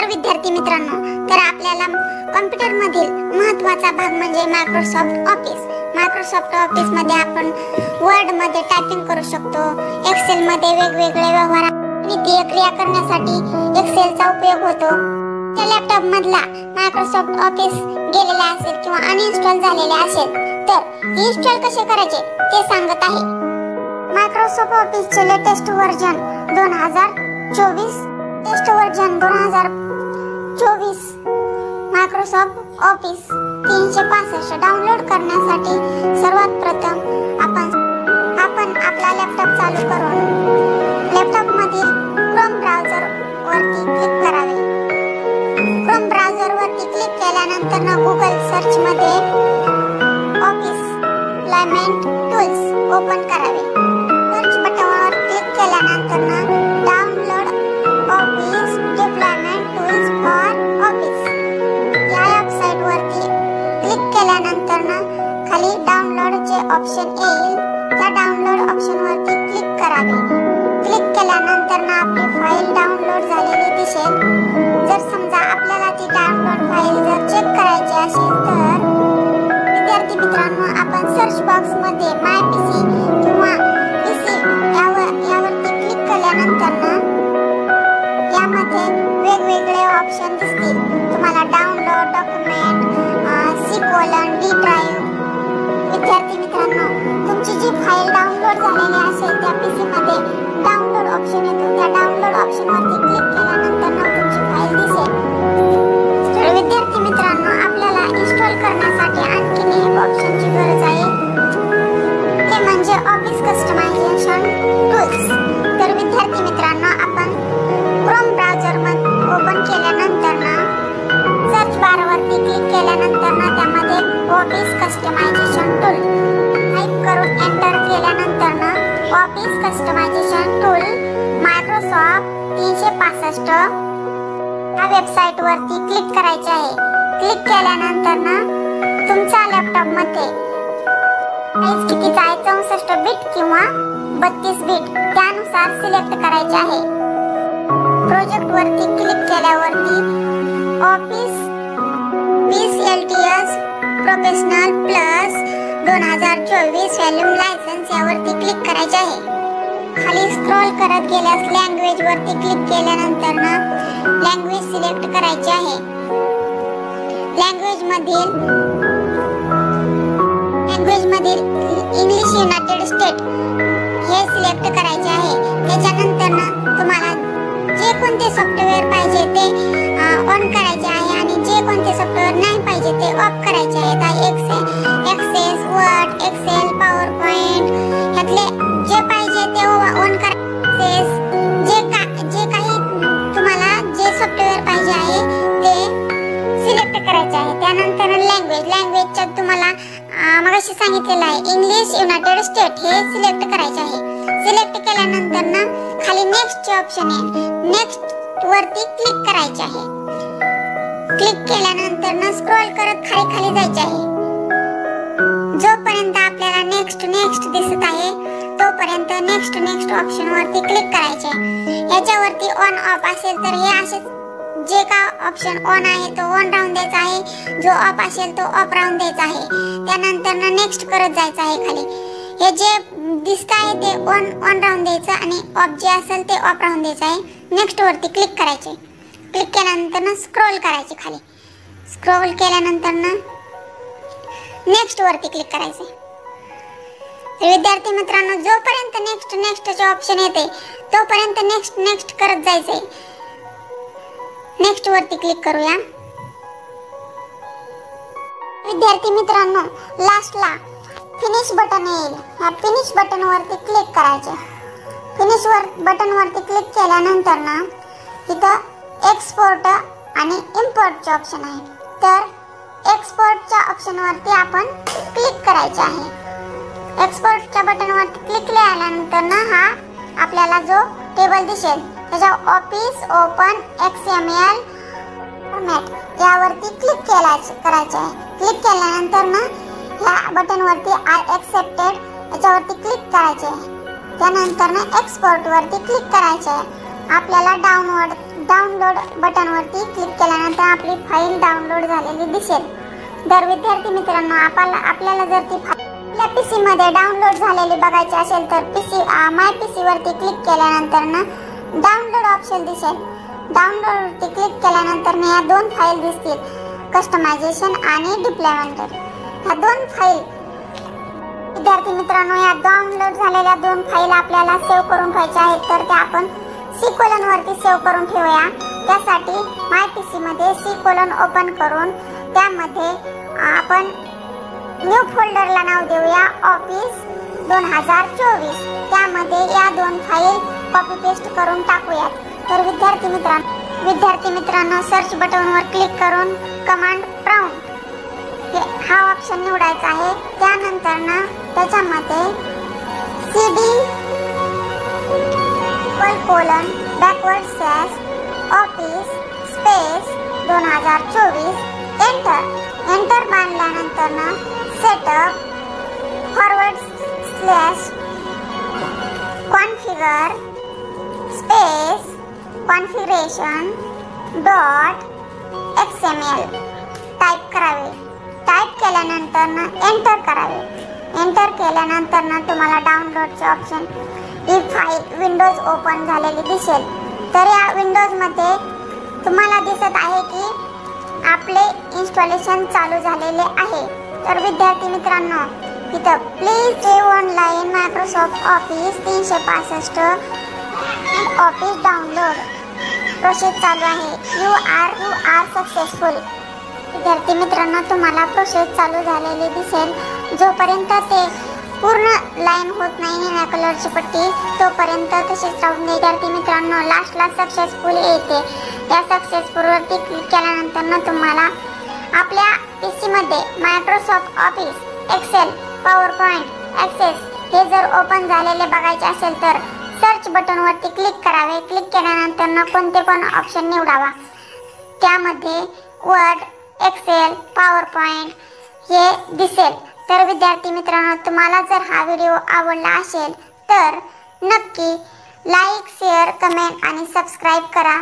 विद्यार्थी मित्रांनो, तर आपल्याला कॉम्प्युटर मधील महत्त्वाचा भाग म्हणजे मायक्रोसॉफ्ट ऑफिस. मायक्रोसॉफ्ट ऑफिस मध्ये आपण वर्ड मध्ये टायपिंग करू शकतो. एक्सेल मध्ये वेगवेगळे व्यवहार वित्तीय क्रिया करण्यासाठी एक्सेलचा उपयोग होतो. त्या लॅपटॉप मधला मायक्रोसॉफ्ट ऑफिस गेलेला असेल किंवा अनइन्स्टॉल झालेले असेल तर इन्स्टॉल कसे करायचे ते सांगत आहे. मायक्रोसॉफ्ट ऑफिसचे latest version 2024 test version 2024 Microsoft Office 365 download करण्यासाठी सर्वात प्रथम आपण आपला लॅपटॉप चालू करून लॅपटॉप मधील क्रोम ब्राउझर वरती क्लिक करावे. क्रोम ब्राउझर वरती क्लिक केल्यानंतर गूगल सर्च मध्ये ऑफिस डिप्लॉयमेंट टूल्स ओपन करावे. सर्च बटनावर क्लिक केल्यानंतर download office deployment tools for office या वेबसाइट वरती क्लिक केल्यानंतर खाली डाउनलोडचे ऑप्शन येईल. त्या डाउनलोड ऑप्शन वरती क्लिक करावे. क्लिक केल्यानंतर आपली फाईल डाउनलोड झालेली दिसेल. जर समजा आपल्याला ती डाउनलोड फाईल जर चेक करायची असेल तर विद्यार्थी मित्रांनो, आपण सर्च बॉक्स मध्ये माय पीसी किंवा पीसी यावरती क्लिक केल्यानंतर यामध्ये वेगवेगळे ऑप्शन दिसतील. तुम्हाला डाउनलोड डॉक्युमेंट डी ड्राइव्ह. विद्यार्थी मित्रांनो, तुमची जी फाईल डाउनलोड झालेली असेल त्या पीसी मध्ये डाउनलोड ऑप्शन येतो. त्या डाउनलोड ऑप्शन वरती क्लिक केल्यानंतर तुमची फाईल दिसेल. तर विद्यार्थी मित्रांनो, आपल्याला इन्स्टॉल करण्यासाठी आणखीन एक ऑप्शनची गरज आहे, ते म्हणजे ऑफिस कस्टमायझेशन टूल्स. तर विद्यार्थी मित्रांनो, आपण क्रोम ब्राउझर ओपन केल्यानंतर सर्च बार वरती क्लिक केल्यानंतर त्यामध्ये ऑफिस कस्टमायझेशन टूल टाइप करून एंटर केल्यानंतर ऑफिस कस्टमायझेशन टूल मायक्रोसॉफ्ट 365 या वेबसाइट वरती क्लिक करायचे आहे. क्लिक केल्यानंतर तुमच्या लॅपटॉप मध्ये साइज कितीचा आहे, 64 बिट किंवा 32 बिट त्यानुसार सिलेक्ट करायचे आहे. प्रोजेक्ट वरती क्लिक केल्यावरती office 20 LTS professional plus 2024 volume licence यावरती क्लिक करायचे आहे. खाली स्क्रॉल करत गेल्यास लँग्वेज वरती क्लिक केल्यानंतर लँग्वेज सिलेक्ट करायची आहे. लँग्वेज मधील इंग्लिश युनायटेड स्टेट हे सिलेक्ट करायचे आहे. त्याच्यानंतर तुम्हाला जे कोणते सॉफ्टवेअर पाहिजे ते ऑन करायचे आहे आणि जे कोणते सॉफ्टवेअर नाही पाहिजे ते ऑफ करायचे आहेत. Access Word Excel PowerPoint ह्यातले जे पाहिजे ते ऑन करायचे. जे काही तुम्हाला जे सॉफ्टवेअर पाहिजे आहे ते सिलेक्ट करायचे आहे. त्यानंतर लँग्वेजच्या तुम्हाला मगाशी सांगितलेलं आहे इंग्लिश युनायटेड स्टेट हे सिलेक्ट करायचे आहे. सिलेक्ट केल्यानंतर खाली नेक्स्ट चे ऑप्शन आहे. नेक्स्ट वरती क्लिक करायचे आहे. क्लिक केल्यानंतर स्क्रॉल करत खाली जायचे आहे. जोपर्यंत आपल्याला नेक्स्ट दिसत आहे तोपर्यंत नेक्स्ट ऑप्शन वरती क्लिक करायचे. याच्यावरती ऑन ऑफ असेल तर हे असे जे का ऑप्शन ऑन आहे तो ऑन राहून द्यायचा आहे, जो ऑफ असेल तो ऑफ राहून द्यायचा आहे. त्यानंतर नेक्स्ट करत जायचं आहे. खाली हे जे दिसत आहे ते ऑन राहून द्यायचं आणि ऑफ जे असेल ते ऑफ राहून द्यायचं आहे. नेक्स्ट वरती क्लिक करायचे. क्लिक केल्यानंतर स्क्रॉल करायचे. खाली स्क्रॉल केल्यानंतर नेक्स्ट वरती क्लिक करायचे. विद्यार्थी मित्रांनो, जोपर्यंत नेक्स्टचे ऑप्शन येते तोपर्यंत नेक्स्ट करत जायचंय. नेक्स्ट वरती क्लिक करूया. विद्यार्थी मित्रांनो, लास्टला फिनिश बटन येईल. या फिनिश बटन वरती क्लिक करायचे. फिनिश बटन वरती क्लिक केल्यानंतर इथं एक्सपोर्ट आणि इम्पोर्टचे ऑप्शन आहे. तर एक्सपोर्टच्या ऑप्शन वरती आपण क्लिक करायचे आहे. एक्सपोर्टच्या बटन वरती क्लिक केल्यानंतर हा आपल्याला जो टेबल दिसेल त्याच्या ऑफिस ओपन XML फॉर्मॅट यावरती क्लिक करायचे आहे. क्लिक केल्यानंतर या बटन वरती आय एक्सेप्टेड याच्यावरती क्लिक करायचे आहे. त्यानंतर एक्सपोर्ट वरती क्लिक करायचे आहे. आपल्याला डाउनलोड बटनवरती क्लिक केल्यानंतर आपली फाईल डाउनलोड झालेली दिसेल। तर विद्यार्थी मित्रांनो, आपल्याला जर ती आपल्या पीसी मध्ये डाउनलोड झालेली बघायची असेल तर माय पीसी वरती क्लिक केल्यानंतर ना डाउनलोड ऑप्शन दिसेल। डाउनलोड वरती क्लिक केल्यानंतर या दोन फाईल दिसतील, कस्टमायझेशन आणि डिप्लॉयमेंट। ह्या दोन फाईल विद्यार्थी मित्रांनो, या डाउनलोड झालेल्या दोन फाईल आपल्याला सेव्ह करून ठेवायच्या आहेत, तर त्या आपण C कोलन वरती सेव्ह करून ठेवूया। त्यासाठी माय पीसी मध्ये C कोलन ओपन करून त्यामध्ये आपण न्यू फोल्डरला नाव देऊया ऑफिस 2024। त्यामध्ये या दोन फाईल कॉपी पेस्ट करून टाकूयात। तर विद्यार्थी मित्रांनो सर्च बटनवर क्लिक करून कमांड प्रॉम्प्ट हा ऑप्शन निवडायचा आहे। त्यानंतर ना त्याच्यामध्ये CD backward slash office space 2024 enter बांधल्यानंतर ना setup forward slash configure space configuration dot XML type करावे। टाइप केल्यानंतर ना एंटर करावे। एंटर केल्यानंतर ना तुम्हाला डाउनलोडचे ऑप्शन ही फाईल विंडोज ओपन झालेली दिसेल। तर या विंडोज मध्ये तुम्हाला दिसत आहे की आपले इन्स्टॉलेशन चालू झालेले आहे। तर विद्यार्थी मित्रांनो, इथं please save online Microsoft Office 365 Office download process चालू आहे। You are successful. विद्यार्थी मित्रांनो, तुम्हाला प्रोसेस चालू झालेली दिसेल। जोपर्यंत ते पूर्ण लाईन होत नाही निळ्या कलरची पट्टी तोपर्यंत तसेच राहून दे। विद्यार्थी मित्रांनो, लास्टला सक्सेसफुल येते। या सक्सेसफुल वरती क्लिक केल्यानंतर ना तुम्हाला आपल्या पीसी मध्ये Microsoft Office Excel PowerPoint access हे जर ओपन झालेले बघायचे असेल तर सर्च बटन वरती क्लिक करावे। क्लिक केल्यानंतर ना कोणते पण ऑप्शन निवडावा। त्यामध्ये वर्ड एक्सेल पॉवर पॉइंट हे दिसेल। तर विद्यार्थी मित्रांनो, तुम्हाला जर हा व्हिडिओ आवडला असेल तर नक्की लाईक शेअर कमेंट आणि सबस्क्राईब करा।